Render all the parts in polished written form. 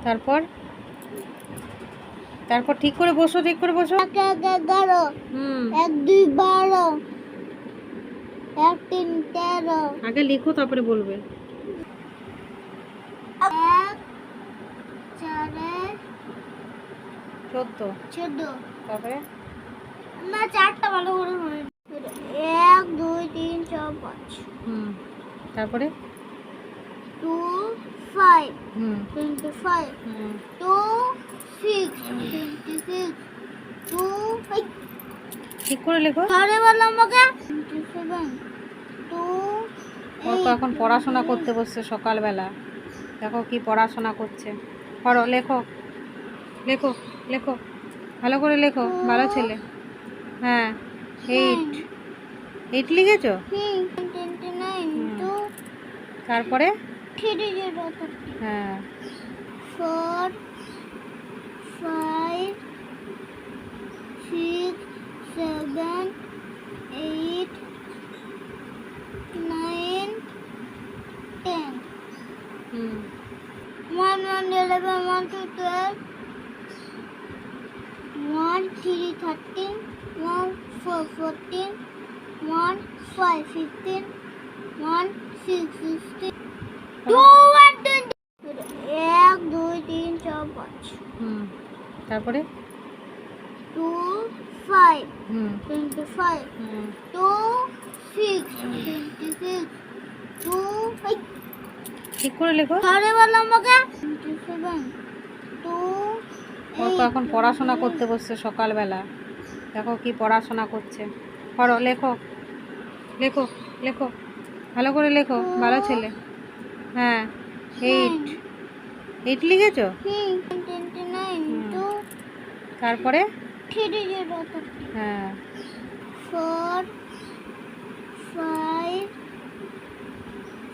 তারপর তারপর ঠিক করে বসো, ঠিক করে বসো। 11 1 2 12 1 3 13 আগে লিখো তারপরে বলবে। 1 4 14 তারপরে না 4টা ভালো করে মনে 1 2 3 4 5 তারপরে 2 5 25 2 6 26 2 ঠিক করে লেখো। আরে বললাম আমাকে 27 2 ও তো এখন পড়াশোনা করতে বসছে সকালবেলা, দেখো কি পড়াশোনা করছে। পড়ো, লেখো লেখো লেখো, ভালো করে লেখো, ভালো ছেলে। হ্যাঁ 8 লিখেছো। 29 2 তারপরে 30 হ্যাঁ 4 5 6 7 8 9 10 1 1 11 1 2 12 1 3 13 1 4 14 1 5 15 1 6 16 2 1 20 1 2 3 4 5 তারপরে 2 5 25 2 6 26 2 ঠিক করে লেখো। আরে বললাম আমাকে 27 2 ও তো এখন পড়াশোনা করতে বসছে সকালবেলা, দেখো কি পড়াশোনা করছে। পড়ো, লেখো লেখো লেখো, ভালো করে লেখো, ভালো ছেলে। হ্যাঁ 8 লিখেছো। 29 2 তারপরে 30 হ্যাঁ 4 5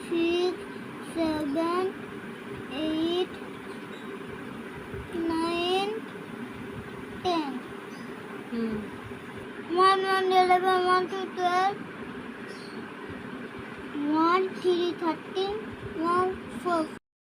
6 7 8 9 10 1 1 11 1 2 12 1 3 13 1 4